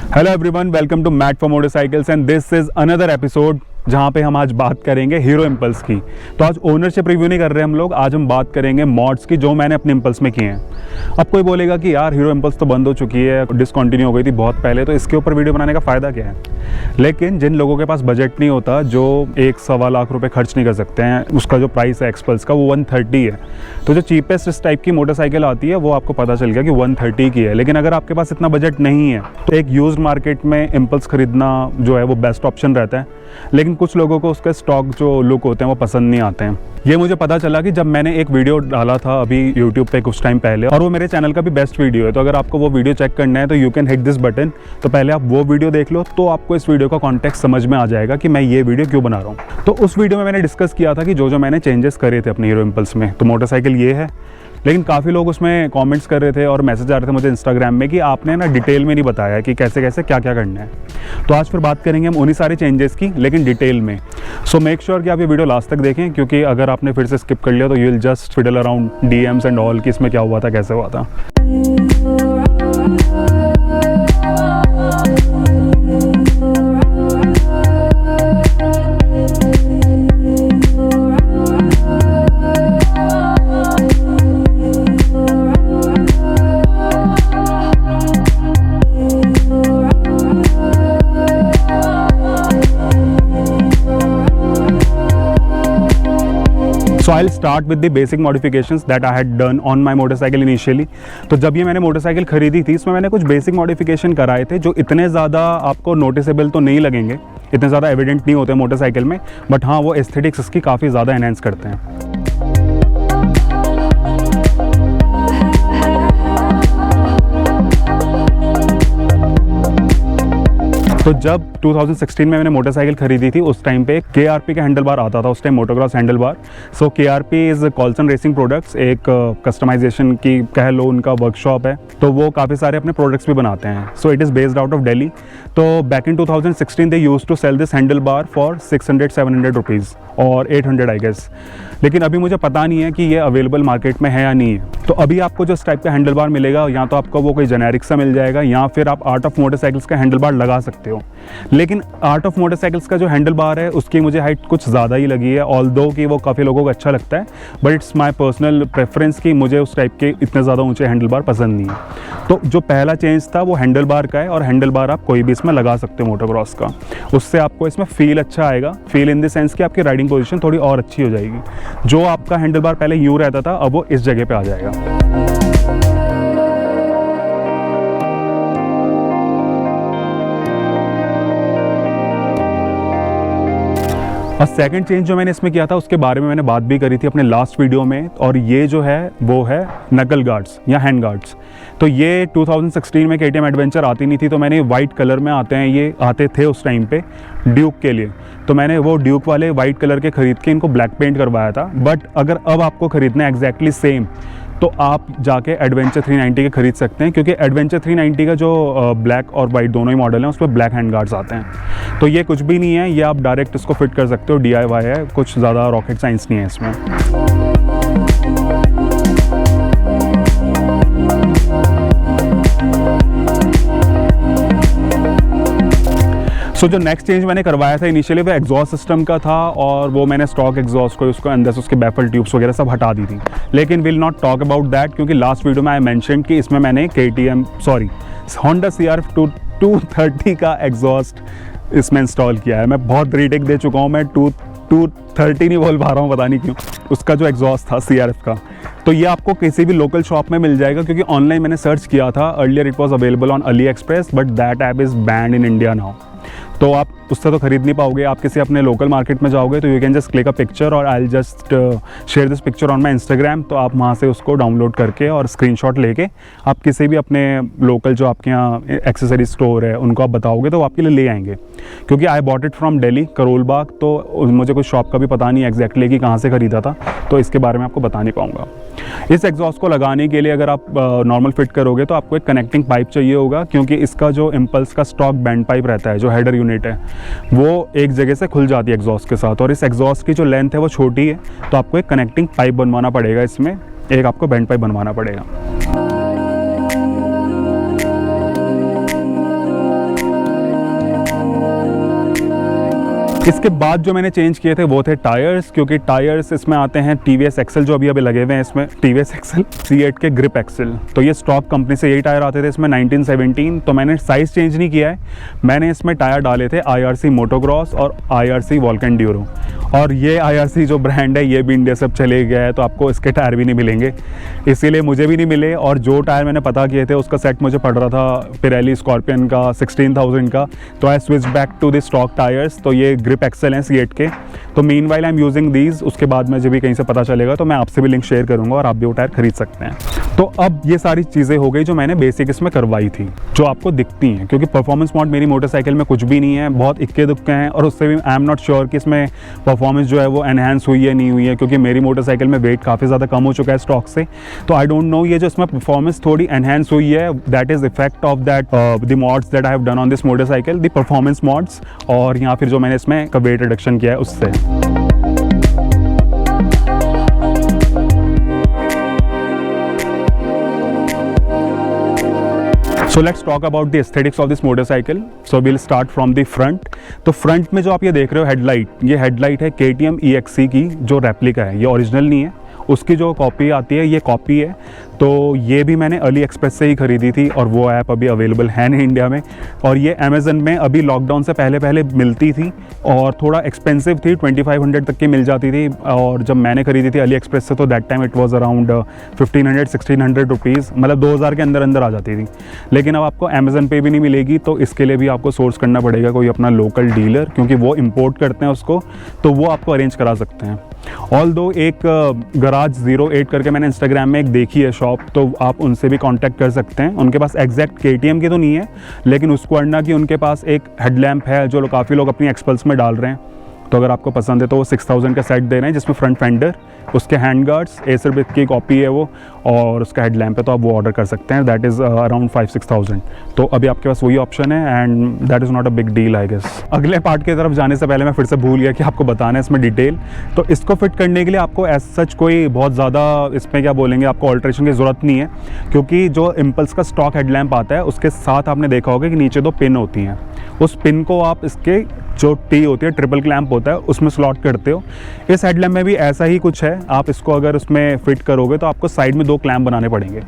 Hello everyone, welcome to Matt for motorcycles and this is another episode जहाँ पे हम आज बात करेंगे हीरो इम्पल्स की। तो आज ओनरशिप रिव्यू नहीं कर रहे हम लोग, आज हम बात करेंगे मॉड्स की जो मैंने अपने इम्पल्स में किए हैं। अब कोई बोलेगा कि यार हीरो इम्पल्स तो बंद हो चुकी है, डिसकंटिन्यू हो गई थी बहुत पहले, तो इसके ऊपर वीडियो बनाने का फ़ायदा क्या है। लेकिन जिन लोगों के पास बजट नहीं होता, जो 1-1.25 लाख रुपये खर्च नहीं कर सकते हैं, उसका जो प्राइस है एक्सपल्स का वो 130 है। तो जो चीपेस्ट इस टाइप की मोटरसाइकिल आती है वो आपको पता चल गया कि 130 की है। लेकिन अगर आपके पास इतना बजट नहीं है तो एक यूज्ड मार्केट में इम्पल्स खरीदना जो है वो बेस्ट ऑप्शन रहता है। लेकिन कुछ लोगों को उसके स्टॉक जो लुक होते हैं वो पसंद नहीं आते हैं। ये मुझे पता चला कि जब मैंने एक वीडियो डाला था अभी YouTube पे कुछ टाइम पहले, और वो मेरे चैनल का भी बेस्ट वीडियो है, तो अगर आपको वो वीडियो चेक करना है तो you can hit this button. तो पहले आप वो वीडियो देख लो तो आपको इस वीडियो का कॉन्टेक्स्ट समझ में आ जाएगा कि मैं ये वीडियो क्यों बना रहा हूँ। तो उस वीडियो में मैंने डिस्कस किया था कि जो मैंने चेंजेस करे थे अपने हीरो इम्पल्स में, तो मोटरसाइकिल ये है। लेकिन काफ़ी लोग उसमें कमेंट्स कर रहे थे और मैसेज आ रहे थे मुझे इंस्टाग्राम में कि आपने ना डिटेल में नहीं बताया कि कैसे कैसे क्या क्या करना है। तो आज फिर बात करेंगे हम उन्हीं सारे चेंजेस की, लेकिन डिटेल में। सो मेक श्योर कि आप ये वीडियो लास्ट तक देखें, क्योंकि अगर आपने फिर से स्किप कर लिया तो you will just fiddle around DMs and all कि इसमें क्या हुआ था, कैसे हुआ था। So I'll start with the basic modifications that I had done on my motorcycle initially। तो जब ये मैंने मोटरसाइकिल खरीदी थी इसमें मैंने कुछ बेसिक मॉडिफिकेशन कराए थे जो इतने ज़्यादा आपको नोटिसेबल तो नहीं लगेंगे, इतने ज़्यादा एविडेंट नहीं होते मोटरसाइकिल में, बट हाँ वो एस्थेटिक्स इसकी काफ़ी ज़्यादा एनहेंस करते हैं। तो जब 2016 में मैंने मोटरसाइकिल खरीदी थी उस टाइम पे KRP का हैंडल बार आता था, उस time motocross handle bar. So KRP is Coulson racing products, एक कस्टमाइजेशन की कह लो उनका वर्कशॉप है, तो वो काफ़ी सारे अपने प्रोडक्ट्स भी बनाते हैं। So it is based out of Delhi. तो back in 2016 they used to sell this handle bar for 600-700 rupees और 800 आई गेस। लेकिन अभी मुझे पता नहीं है कि ये अवेलेबल मार्केट में है या नहीं है। तो अभी आपको जो इस टाइप का हैंडल बार मिलेगा, या तो आपको वो कोई जेनेरिक सा मिल जाएगा या फिर आप आर्ट ऑफ मोटरसाइकिल्स का हैंडल बार लगा सकते हो। लेकिन आर्ट ऑफ मोटरसाइकिल्स का जो हैंडल बार है उसकी मुझे हाइट कुछ ज़्यादा ही लगी है, ऑल्दो कि वो काफ़ी लोगों को अच्छा लगता है, but it's my personal preference कि मुझे उस टाइप के इतने ज़्यादा ऊँचे हैंडल बार पसंद नहीं है। तो जो पहला चेंज था वो हैंडल बार का है, और हैंडल बार आप कोई भी इसमें लगा सकते हो मोटोक्रॉस का। उससे आपको इसमें फील अच्छा आएगा, फील इन द सेंस कि आपकी राइडिंग पोजीशन थोड़ी और अच्छी हो जाएगी। जो आपका हैंडल बार पहले यूँ रहता था अब वो इस जगह पे आ जाएगा। और सेकंड चेंज जो मैंने इसमें किया था उसके बारे में मैंने बात भी करी थी अपने लास्ट वीडियो में, और ये जो है वो है नकल गार्ड्स या हैंड गार्ड्स। तो ये 2016 में KTM एडवेंचर आती नहीं थी, तो मैंने वाइट कलर में आते हैं, ये आते थे उस टाइम पे ड्यूक के लिए, तो मैंने वो ड्यूक वाले वाइट कलर के खरीद के इनको ब्लैक पेंट करवाया था। बट अगर अब आपको खरीदना है एग्जैक्टली सेम तो आप जाके एडवेंचर 390 के खरीद सकते हैं, क्योंकि एडवेंचर 390 का जो ब्लैक और वाइट दोनों ही मॉडल हैं उस पर ब्लैक हैंड गार्ड्स आते हैं। तो ये कुछ भी नहीं है, ये आप डायरेक्ट इसको फिट कर सकते हो, DIY है, कुछ ज़्यादा रॉकेट साइंस नहीं है इसमें। सो जो नेक्स्ट चेंज मैंने करवाया था इनिशियली वो एग्जॉस्ट सिस्टम का था, और वो मैंने स्टॉक एग्जॉस्ट को उसको अंदर से उसके बैफल ट्यूब्स वगैरह सब हटा दी थी। लेकिन will not talk about that, क्योंकि लास्ट वीडियो में आई मेंशन कि इसमें मैंने Honda CRF 230 का एग्जॉस्ट इसमें इंस्टॉल किया है। मैं बहुत रीटेक दे चुका हूँ, मैं 230 नहीं बोल पा रहा हूँ, पता नहीं क्यों। उसका जो एग्जॉस्ट था CRF का, तो ये आपको किसी भी लोकल शॉप में मिल जाएगा, क्योंकि ऑनलाइन मैंने सर्च किया था। Earlier it was available on AliExpress, but that app is band in India now. तो आप उससे तो खरीद नहीं पाओगे। आप किसी अपने लोकल मार्केट में जाओगे तो you can just click a picture और I will just share this picture on my Instagram. तो आप वहाँ से उसको डाउनलोड करके और स्क्रीनशॉट लेके आप किसी भी अपने लोकल जो आपके यहाँ एक्सेसरी स्टोर है उनको आप बताओगे तो वो आपके लिए ले आएंगे। क्योंकि I bought it from Delhi Karol Bagh, तो मुझे कुछ शॉप का भी पता नहीं एग्जैक्टली कि कहाँ से ख़रीदा था, तो इसके बारे में आपको बता नहीं पाऊँगा। इस एग्जॉस्ट को लगाने के लिए अगर आप नॉर्मल फिट करोगे तो आपको एक कनेक्टिंग पाइप चाहिए होगा, क्योंकि इसका जो इम्पल्स का स्टॉक बैंड पाइप रहता है, जो हेडर यूनिट है, वो एक जगह से खुल जाती है एग्जॉस्ट के साथ, और इस एग्जॉस्ट की जो लेंथ है वो छोटी है, तो आपको एक कनेक्टिंग पाइप बनवाना पड़ेगा। इसमें एक आपको बैंड पाइप बनवाना पड़ेगा। इसके बाद जो मैंने चेंज किए थे वो थे टायर्स, क्योंकि टायर्स इसमें आते हैं TVS एक्सेल जो अभी लगे हुए हैं इसमें, TVS एक्सेल C8 के ग्रिप एक्सेल। तो ये स्टॉक कंपनी से यही टायर आते थे इसमें 1917। तो मैंने साइज़ चेंज नहीं किया है, मैंने इसमें टायर डाले थे IRC मोटोक्रॉस और IRC वॉल्केन ड्यूरो। और ये IRC जो ब्रांड है ये भी इंडिया सब चले गया है, तो आपको इसके टायर भी नहीं मिलेंगे, इसीलिए मुझे भी नहीं मिले। और जो टायर मैंने पता किए थे उसका सेट मुझे पड़ रहा था पिरेली स्कॉर्पियन का 16,000 का। तो I switch back to the stock tyres. तो ये ग्रिप एक्सेल हैं C8 के। तो meanwhile I am using these. उसके बाद में जब भी कहीं से पता चलेगा तो मैं आपसे भी लिंक शेयर करूंगा और आप भी वो टायर खरीद सकते हैं। तो अब ये सारी चीज़ें हो गई जो मैंने बेसिक इसमें करवाई थी, जो आपको दिखती हैं, क्योंकि परफॉर्मेंस मोड मेरी मोटरसाइकिल में कुछ भी नहीं है, बहुत इक्के दुक्के हैं। और उससे भी आई एम नॉट श्योर कि इसमें परफॉर्मेंस जो है वो एनहेंस हुई है नहीं हुई है, क्योंकि मेरी मोटरसाइकिल में वेट काफ़ी ज़्यादा कम हो चुका है स्टॉक से। तो आई डोंट नो ये जो इसमें परफॉर्मेंस थोड़ी एनहेंस हुई है, that is effect of that the mods that I have done on this motorcycle, the performance mods, और या फिर जो मैंने इसमें का वेट रिडक्शन किया है उससे। So let's talk about the aesthetics of this motorcycle. So we'll start from the front. तो फ्रंट में जो आप ये देख रहे हो हेडलाइट, ये हेडलाइट है KTM EXC की जो रेप्लिका है, ये ओरिजिनल नहीं है, उसकी जो कॉपी आती है ये कॉपी है। तो ये भी मैंने अली एक्सप्रेस से ही ख़रीदी थी और वो ऐप अभी अवेलेबल है नहीं इंडिया में। और ये अमेज़न में अभी लॉकडाउन से पहले मिलती थी और थोड़ा एक्सपेंसिव थी, 2500 तक की मिल जाती थी। और जब मैंने ख़रीदी थी अली एक्सप्रेस से तो that time it was around 1500-1600 rupees, मतलब 2000 के अंदर आ जाती थी। लेकिन अब आपको अमेज़न पे भी नहीं मिलेगी, तो इसके लिए भी आपको सोर्स करना पड़ेगा कोई अपना लोकल डीलर, क्योंकि वो इम्पोर्ट करते हैं उसको, तो वो आपको अरेंज करा सकते हैं। ऑल्दो एक गराज 08 करके मैंने इंस्टाग्राम में एक देखी है शॉप, तो आप उनसे भी कांटेक्ट कर सकते हैं। उनके पास एग्जैक्ट KTM की तो नहीं है, लेकिन उसको अन्ना की उनके पास एक हेडलैम्प है जो काफ़ी लोग अपनी एक्सपल्स में डाल रहे हैं। तो अगर आपको पसंद है तो वो 6000 का सेट दे रहे हैं, जिसमें फ्रंट फेंडर, उसके हैंड गार्ड्स, एसर ब्रिक की कॉपी है वो, और उसका हेडलैम्प है, तो आप वो ऑर्डर कर सकते हैं। That is around 5-6,000। तो अभी आपके पास वही ऑप्शन है and that is not a big deal I guess. अगले पार्ट की तरफ जाने से पहले मैं फिर से भूल गया कि आपको बताना है इसमें डिटेल। तो इसको फिट करने के लिए आपको एज सच कोई बहुत ज़्यादा इसमें क्या बोलेंगे, आपको ऑल्ट्रेशन की ज़रूरत नहीं है, क्योंकि जो इम्पल्स का स्टॉक हेडलैम्प आता है उसके साथ आपने देखा होगा कि नीचे 2 पिन होती हैं। उस पिन को आप इसके जो T होती है, ट्रिपल क्लैंप होता है, उसमें स्लॉट करते हो। इस हेडलैम्प में भी ऐसा ही कुछ है। आप इसको अगर उसमें फिट करोगे तो आपको साइड में 2 क्लैंप बनाने पड़ेंगे।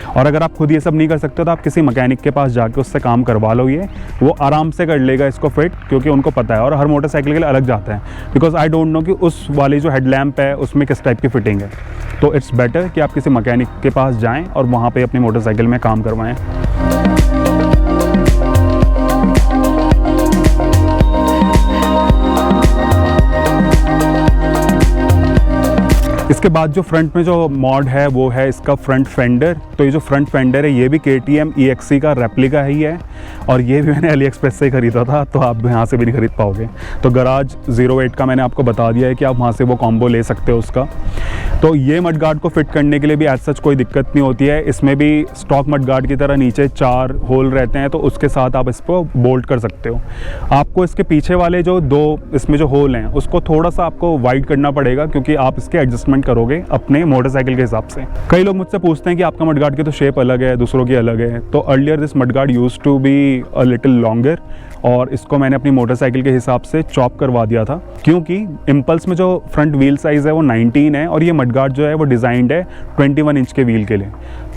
और अगर आप खुद ये सब नहीं कर सकते तो आप किसी मैकेनिक के पास जाके उससे काम करवा लो, ये वो आराम से कर लेगा इसको फिट, क्योंकि उनको पता है। और हर मोटरसाइकिल के लिए अलग जाता है, बिकॉज आई डोंट नो कि उस वाली जो हेडलैम्प है उसमें किस टाइप की फिटिंग है। तो इट्स बेटर कि आप किसी मैकेनिक के पास जाएँ और वहाँ पर अपनी मोटरसाइकिल में काम करवाएँ। इसके बाद जो फ्रंट में जो मॉड है वो है इसका फ्रंट फेंडर। तो ये जो फ्रंट फेंडर है ये भी KTM EXC का रेप्लिका ही है, और ये भी मैंने अली एक्सप्रेस से ही ख़रीदा था, तो आप यहाँ से भी नहीं खरीद पाओगे। तो गराज 08 का मैंने आपको बता दिया है कि आप वहाँ से वो कॉम्बो ले सकते हो उसका। तो ये मडगार्ड को फिट करने के लिए भी एज सच कोई दिक्कत नहीं होती है। इसमें भी स्टॉक मडगार्ड की तरह नीचे 4 होल रहते हैं, तो उसके साथ आप इसको बोल्ट कर सकते हो। आपको इसके पीछे वाले जो 2 इसमें जो होल हैं उसको थोड़ा सा आपको वाइड करना पड़ेगा, क्योंकि आप इसके एडजस्टमेंट करोगे अपने मोटरसाइकिल के हिसाब से। कई लोग मुझसे पूछते हैं कि आपका मडगार्ड की तो शेप अलग है, दूसरों की अलग है। तो earlier this mudguard used to be a little longer, और इसको मैंने अपनी मोटरसाइकिल के हिसाब से चॉप करवा दिया था, क्योंकि इम्पल्स में जो फ्रंट व्हील साइज़ है वो 19 है और ये मडगार्ड जो है वो डिज़ाइंड है 21 इंच के व्हील के लिए।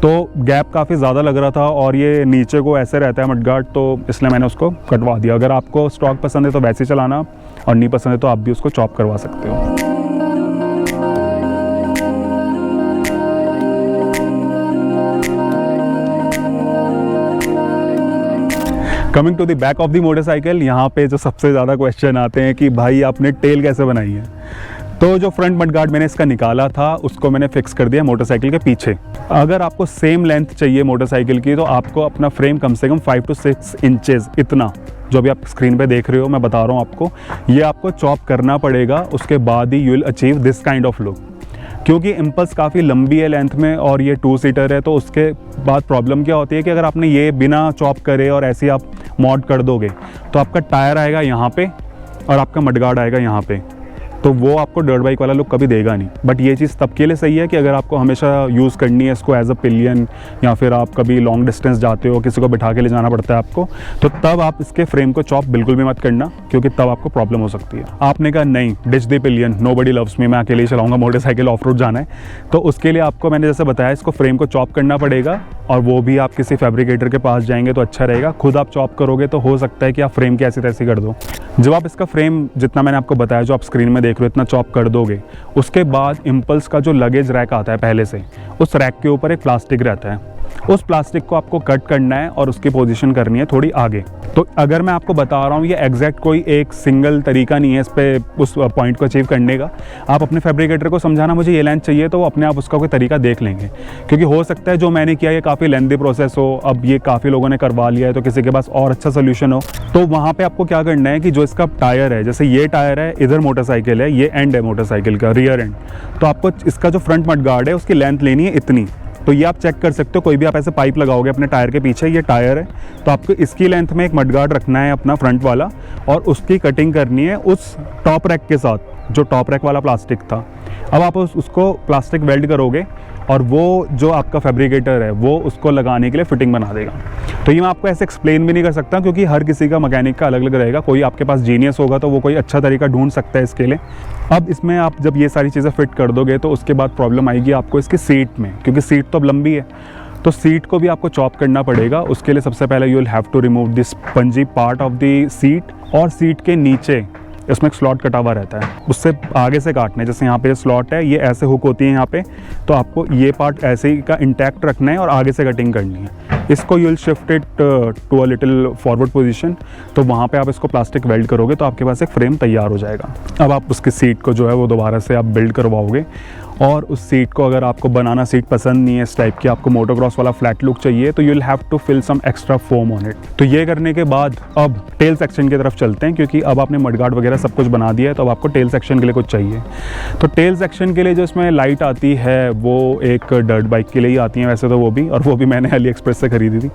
तो गैप काफ़ी ज़्यादा लग रहा था और ये नीचे को ऐसे रहता है मडगार्ड, तो इसलिए मैंने उसको कटवा दिया। अगर आपको स्टॉक पसंद है तो वैसे चलाना, और नहीं पसंद है तो आप भी उसको चॉप करवा सकते हो। Coming to the back of the motorcycle, यहाँ पे जो सबसे ज़्यादा क्वेश्चन आते हैं कि भाई आपने टेल कैसे बनाई है। तो जो फ्रंट मडगार्ड मैंने इसका निकाला था उसको मैंने फिक्स कर दिया मोटरसाइकिल के पीछे। अगर आपको सेम लेंथ चाहिए मोटरसाइकिल की तो आपको अपना फ्रेम कम से कम 5 to 6 इंचेस, इतना जो अभी आप स्क्रीन पे देख रहे हो मैं बता रहा हूँ आपको, ये आपको चॉप करना पड़ेगा। उसके बाद ही you will achieve this kind of look, क्योंकि इम्पल्स काफ़ी लंबी है लेंथ में और ये 2 सीटर है। तो उसके बाद प्रॉब्लम क्या होती है कि अगर आपने ये बिना चॉप करे और ऐसे आप मॉड कर दोगे तो आपका टायर आएगा यहाँ पे और आपका मडगार्ड आएगा यहाँ पे। तो वो आपको डर्ट बाइक वाला लुक कभी देगा नहीं। बट ये चीज़ तब के लिए सही है कि अगर आपको हमेशा यूज़ करनी है इसको एज अ पिलियन, या फिर आप कभी लॉन्ग डिस्टेंस जाते हो, किसी को बिठा के ले जाना पड़ता है आपको, तो तब आप इसके फ्रेम को चॉप बिल्कुल भी मत करना, क्योंकि तब आपको प्रॉब्लम हो सकती है। आपने कहा नहीं, ditch the pillion, nobody loves me, मैं अकेले ही चलाऊंगा, मोटरसाइकिल ऑफ रोड जाना है, तो उसके लिए आपको मैंने जैसे बताया इसको फ्रेम को चॉप करना पड़ेगा, और वो भी आप किसी फैब्रिकेटर के पास जाएंगे तो अच्छा रहेगा। खुद आप चॉप करोगे तो हो सकता है कि आप फ्रेम की ऐसी तैसी कर दो। जब आप इसका फ्रेम जितना मैंने आपको बताया, जो आप स्क्रीन में देख रहे हो, इतना चॉप कर दोगे, उसके बाद इम्पल्स का जो लगेज रैक आता है पहले से, उस रैक के ऊपर एक प्लास्टिक रहता है, उस प्लास्टिक को आपको कट करना है और उसकी पोजीशन करनी है थोड़ी आगे। तो अगर मैं आपको बता रहा हूँ ये एग्जैक्ट कोई एक सिंगल तरीका नहीं है इस पे उस पॉइंट को अचीव करने का। आप अपने फैब्रिकेटर को समझाना मुझे ये लेंथ चाहिए, तो वो अपने आप उसका कोई तरीका देख लेंगे, क्योंकि हो सकता है जो मैंने किया ये काफ़ी लेंथी प्रोसेस हो, अब ये काफ़ी लोगों ने करवा लिया है, तो किसी के पास और अच्छा सोल्यूशन हो। तो वहाँ पर आपको क्या करना है कि जो इसका टायर है, जैसे ये टायर है, इधर मोटरसाइकिल है, ये एंड है मोटरसाइकिल का, रियर एंड, तो आपको इसका जो फ्रंट मडगार्ड है उसकी लेंथ लेनी है इतनी। तो ये आप चेक कर सकते हो, कोई भी आप ऐसे पाइप लगाओगे अपने टायर के पीछे, ये टायर है, तो आपको इसकी लेंथ में एक मडगार्ड रखना है अपना फ्रंट वाला, और उसकी कटिंग करनी है उस टॉप रैक के साथ, जो टॉप रैक वाला प्लास्टिक था। अब आप उसको प्लास्टिक वेल्ड करोगे, और वो जो आपका फैब्रिकेटर है वो उसको लगाने के लिए फिटिंग बना देगा। तो ये मैं आपको ऐसे एक्सप्लेन भी नहीं कर सकता, क्योंकि हर किसी का मैकेनिक का अलग अलग रहेगा। कोई आपके पास जीनियस होगा तो वो कोई अच्छा तरीका ढूंढ सकता है इसके लिए। अब इसमें आप जब ये सारी चीज़ें फिट कर दोगे तो उसके बाद प्रॉब्लम आएगी आपको इसकी सीट में, क्योंकि सीट तो अब लंबी है, तो सीट को भी आपको चॉप करना पड़ेगा। उसके लिए सबसे पहले you will have to remove this spongy part of the seat, और सीट के नीचे इसमें एक स्लॉट कटा हुआ रहता है, उससे आगे से काटना है। जैसे यहाँ पे स्लॉट है, ये ऐसे हुक होती है यहाँ पे, तो आपको ये पार्ट ऐसे ही का इंटैक्ट रखना है और आगे से कटिंग करनी है। इसको you will shift it to a little forward position, तो वहाँ पे आप इसको प्लास्टिक वेल्ड करोगे तो आपके पास एक फ्रेम तैयार हो जाएगा। अब आप उसकी सीट को जो है वो दोबारा से आप बिल्ड करवाओगे, और उस सीट को अगर आपको बनाना सीट पसंद नहीं है इस टाइप की, आपको मोटोक्रॉस वाला फ्लैट लुक चाहिए, तो you will have to fill some extra foam on it. तो ये करने के बाद अब टेल सेक्शन की तरफ चलते हैं, क्योंकि अब आपने मडगार्ड वगैरह सब कुछ बना दिया है, तो अब आपको टेल सेक्शन के लिए कुछ चाहिए। तो टेल सेक्शन के लिए जो इसमें लाइट आती है वो एक डर्ट बाइक के लिए ही आती है वैसे तो वो भी, और वो भी मैंने अली एक्सप्रेस से खरीदी थी,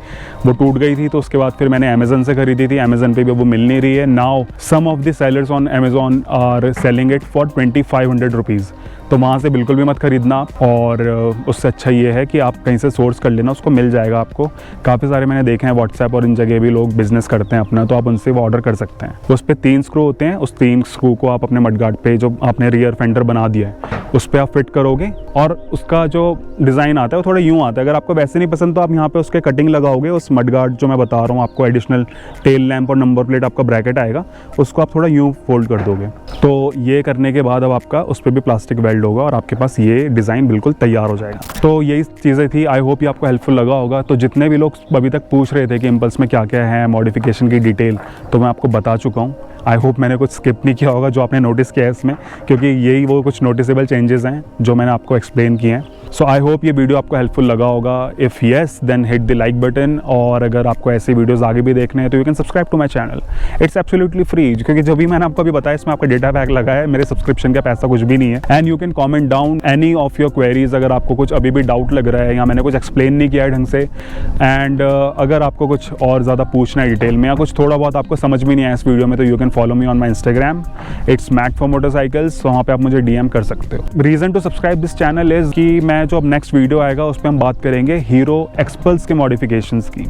वो टूट गई थी, तो उसके बाद फिर मैंने अमेजन से खरीदी थी। अमेजन पे भी वो मिल नहीं रही है। Now some of the sellers on Amazon are selling it for 2500 rupees, तो वहाँ से बिल्कुल भी मत खरीदना। और उससे अच्छा ये है कि आप कहीं से सोर्स कर लेना, उसको मिल जाएगा आपको। काफ़ी सारे मैंने देखे हैं व्हाट्सएप और इन जगह भी लोग बिज़नेस करते हैं अपना, तो आप उनसे वो ऑर्डर कर सकते हैं। उस पर 3 स्क्रू होते हैं, उस 3 स्क्रू को आप अपने मडगार्ड पे जो आपने रियर फेंडर बना दिया है उस पर आप फिट करोगे, और उसका जो डिज़ाइन आता है वो थोड़ा यूँ आता है। अगर आपको वैसे नहीं पसंद तो आप यहाँ पे उसके कटिंग लगाओगे, उस मडगार्ड जो मैं बता रहा हूँ आपको, एडिशनल टेल लैंप और नंबर प्लेट आपका ब्रैकेट आएगा, उसको आप थोड़ा यूँ फोल्ड कर दोगे। तो ये करने के बाद अब आपका उस पर भी प्लास्टिक वेल्ड होगा और आपके पास ये डिज़ाइन बिल्कुल तैयार हो जाएगा। तो यही चीज़ें थी, आई होप ये आपको हेल्पफुल लगा होगा। तो जितने भी लोग अभी तक पूछ रहे थे कि इम्पल्स में क्या क्या है, मॉडिफिकेशन की डिटेल, तो मैं आपको बता चुका हूँ। आई होप मैंने कुछ स्किप नहीं किया होगा जो आपने नोटिस किया है इसमें, क्योंकि यही वो कुछ नोटिसेबल चेंजेस हैं जो मैंने आपको एक्सप्लेन किए हैं। सो आई होप ये वीडियो आपको हेल्पफुल लगा होगा। If yes then hit the like button, और अगर आपको ऐसे वीडियोस आगे भी देखने हैं तो you can subscribe to my channel. It's absolutely free, क्योंकि जो भी मैंने आपको अभी बताया इसमें आपका डेटा पैक लगा है, मेरे सब्सक्रिप्शन का पैसा कुछ भी नहीं है। And you can comment down any of your queries, अगर आपको कुछ अभी भी डाउट लग रहा है या मैंने कुछ एक्सप्लेन नहीं किया है ढंग से, एंड अगर आपको कुछ और ज़्यादा पूछना है डिटेल में, या कुछ थोड़ा बहुत आपको समझ में नहीं आया इस वीडियो में, तो you can follow me on my Instagram, it's Matt for motorcycles. वहाँ पे आप मुझे DM कर सकते हो। Reason to subscribe this channel is कि मैं जो अब नेक्स्ट वीडियो आएगा उस पर हम बात करेंगे हीरो एक्सपल्स के मॉडिफिकेशंस की,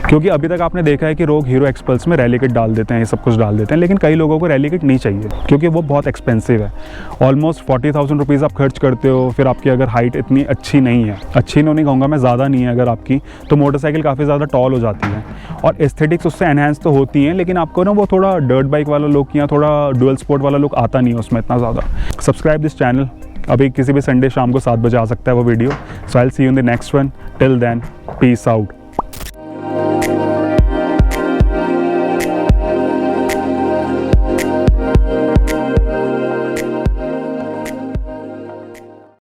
क्योंकि अभी तक आपने देखा है कि लोग हीरो एक्सपल्स में रैली किट डाल देते हैं, ये सब कुछ डाल देते हैं, लेकिन कई लोगों को रैली किट नहीं चाहिए क्योंकि वो बहुत एक्सपेंसिव है। ऑलमोस्ट 40,000 रुपीज़ आप खर्च करते हो, फिर आपकी अगर हाइट इतनी अच्छी नहीं है, अच्छी नहीं कहूँगा मैं, ज़्यादा नहीं है अगर आपकी, तो मोटरसाइकिल काफ़ी ज़्यादा टॉल हो जाती है, और एस्थेटिक्स उससे एनहेंस तो होती हैं, लेकिन आपको ना वो थोड़ा डर्ट बाइक वाला लुक या थोड़ा डुअल स्पोर्ट वाला लुक आता नहीं है उसमें इतना ज़्यादा। Subscribe this channel. अभी किसी भी संडे शाम को 7 बजे आ सकता है वो video. So I will see you in the next one. Till then, peace out.